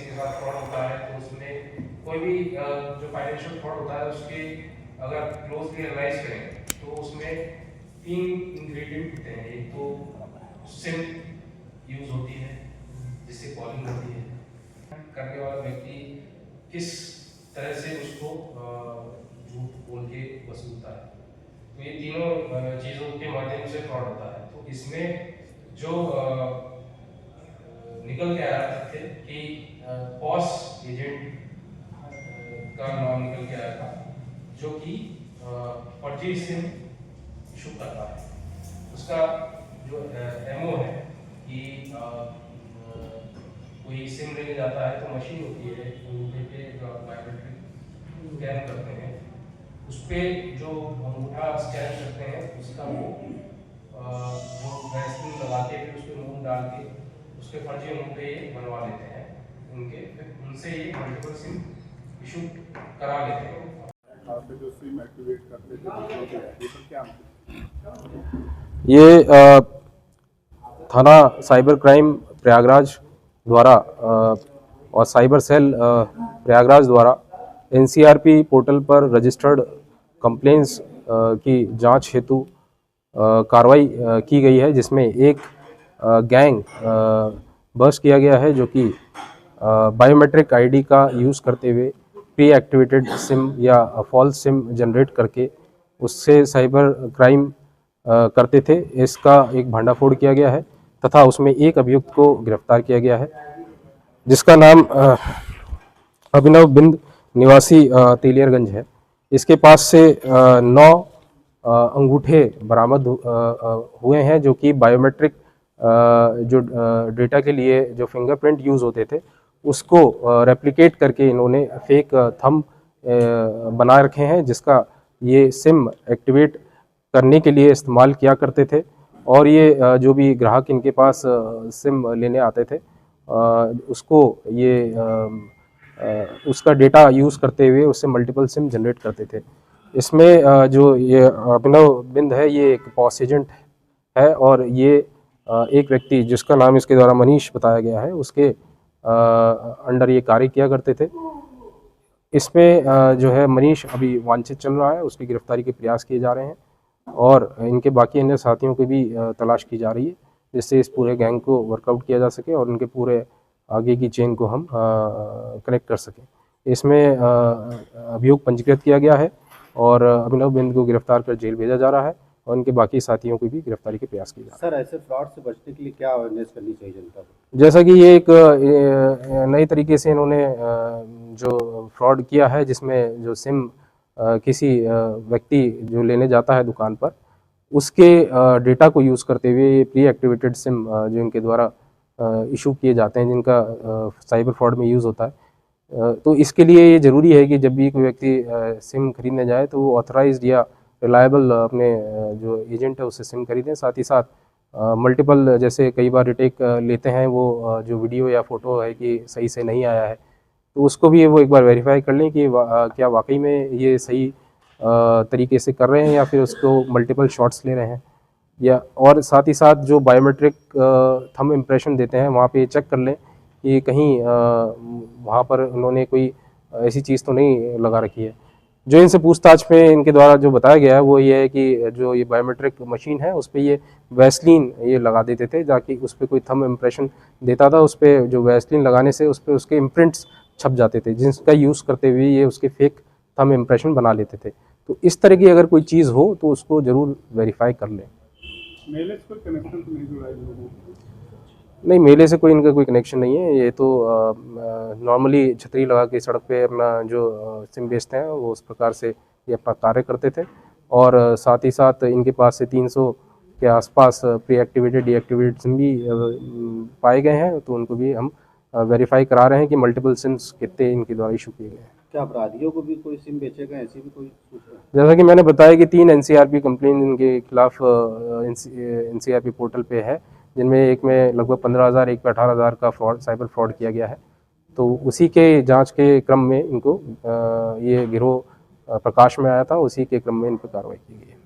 के साथ फ्रॉड होता है तो उसमें कोई भी जो फाइनेंशियल फ्रॉड होता है उसके अगर क्लोजली एनालाइज करें तो उसमें 3 इंग्रेडिएंट होते हैं। एक तो सिम यूज होती है जिससे कॉलिंग होती है, करने वाला व्यक्ति किस तरह से उसको झूठ बोल के वसूलता है। तो ये तीनों चीज़ों के माध्यम से फ्रॉड होता है। तो इसमें जो निकल के आया तथ्य कि पॉस एजेंट का नाम निकल के आया था जो कि फर्जी सिम इशू करता है। उसका जो एमओ है कि कोई सिम लेने जाता है तो मशीन होती है अंगूठे पे जो आप बायोमेट्रिक स्कैन करते हैं, उस पर जो अंगूठा स्कैन करते हैं उसका वो जो वैक्सीन लगा के फिर उसके मुंह डाल के उसके फर्जी अंगूठे ये बनवा लेते हैं उनके, फिर उनसे ये मल्टीपल सिम इशू करा लेते हैं। जो सिम एक्टिवेट करते थे क्या ये थाना साइबर क्राइम प्रयागराज द्वारा और साइबर सेल प्रयागराज द्वारा एनसीआरपी पोर्टल पर रजिस्टर्ड कंप्लेंट्स की जांच हेतु कार्रवाई की गई है, जिसमें एक गैंग बस्ट किया गया है जो कि बायोमेट्रिक आईडी का यूज़ करते हुए प्री एक्टिवेटेड सिम या फॉल्स सिम जनरेट करके उससे साइबर क्राइम करते थे। इसका एक भांडाफोड़ किया गया है तथा उसमें एक अभियुक्त को गिरफ्तार किया गया है जिसका नाम अभिनव बिंद निवासी तेलियरगंज है। इसके पास से 9 अंगूठे बरामद हुए हैं जो कि बायोमेट्रिक जो डेटा के लिए जो फिंगरप्रिंट यूज़ होते थे उसको रेप्लिकेट करके इन्होंने फेक थंब बना रखे हैं, जिसका ये सिम एक्टिवेट करने के लिए इस्तेमाल किया करते थे। और ये जो भी ग्राहक इनके पास सिम लेने आते थे उसको ये उसका डेटा यूज़ करते हुए उससे मल्टीपल सिम जनरेट करते थे। इसमें जो ये अभिनव बिंद है ये एक पॉस एजेंट है और ये एक व्यक्ति जिसका नाम इसके द्वारा मनीष बताया गया है उसके अंडर ये कार्य किया करते थे। इसमें जो है मनीष अभी वांछित चल रहा है, उसकी गिरफ्तारी के प्रयास किए जा रहे हैं और इनके बाकी अन्य साथियों की भी तलाश की जा रही है, जिससे इस पूरे गैंग को वर्कआउट किया जा सके और उनके पूरे आगे की चेन को हम कनेक्ट कर सकें। इसमें अभियोग पंजीकृत किया गया है और अभिनव बिंद को गिरफ्तार कर जेल भेजा जा रहा है और उनके बाकी साथियों की भी गिरफ्तारी के प्रयास किए जा रहे हैं। सर, ऐसे फ्रॉड से बचने के लिए क्या अवेयरनेस करनी चाहिए जनता को? जैसा कि ये एक नई तरीके से इन्होंने जो फ्रॉड किया है, जिसमें जो सिम किसी व्यक्ति जो लेने जाता है दुकान पर उसके डेटा को यूज़ करते हुए प्री एक्टिवेटेड सिम जो इनके द्वारा इशू किए जाते हैं, जिनका साइबर फ्रॉड में यूज़ होता है। तो इसके लिए ये ज़रूरी है कि जब भी कोई व्यक्ति सिम खरीदने जाए तो वो ऑथराइज्ड या रिलायबल अपने जो एजेंट है उससे सिम खरीदें। साथ ही साथ मल्टीपल जैसे कई बार रिटेक लेते हैं वो जो वीडियो या फ़ोटो है कि सही से नहीं आया है तो उसको भी वो एक बार वेरीफाई कर लें कि क्या वाकई में ये सही तरीके से कर रहे हैं या फिर उसको मल्टीपल शॉट्स ले रहे हैं। या और साथ ही साथ जो बायोमेट्रिक थंब इम्प्रेशन देते हैं वहाँ पे चेक कर लें कि कहीं वहाँ पर उन्होंने कोई ऐसी चीज़ तो नहीं लगा रखी है। जो इनसे पूछताछ में इनके द्वारा जो बताया गया है वो ये है कि जो ये बायोमेट्रिक मशीन है उस पर ये वैसलीन ये लगा देते थे, ताकि उस पर कोई थंब इम्प्रेशन देता था उस पर जो वैसलीन लगाने से उस पर उसके इम्प्रिंट्स छप जाते थे, जिसका यूज़ करते हुए ये उसके फेक थंब इम्प्रेशन बना लेते थे। तो इस तरह की अगर कोई चीज़ हो तो उसको ज़रूर वेरीफाई कर लें। मेले से कोई कनेक्शन तो नहीं जुड़ा है लोगों को? नहीं, मेले से कोई इनका कोई कनेक्शन नहीं है। ये तो नॉर्मली छतरी लगा के सड़क पे अपना जो सिम बेचते हैं वो उस प्रकार से ये अपना कार्य करते थे। और साथ ही साथ इनके पास से 300 के आसपास प्री एक्टिवेटेड डीएक्टिवेटेड सिम भी पाए गए हैं, तो उनको भी हम वेरीफाई करा रहे हैं कि मल्टीपल सिम्स कितने इनके द्वारा इशू किए गए हैं। क्या अपराधियों को भी कोई सिम बेचेगा, ऐसी भी कोई सूचना? जैसा कि मैंने बताया कि 3 एनसीआरपी कंप्लेन इनके खिलाफ एनसीआरपी पोर्टल पे है, जिनमें एक में लगभग 15,000, एक पे 18,000 का फ्रॉड साइबर फ्रॉड किया गया है। तो उसी के जांच के क्रम में इनको ये गिरोह प्रकाश में आया था, उसी के क्रम में इन पर कार्रवाई की गई है।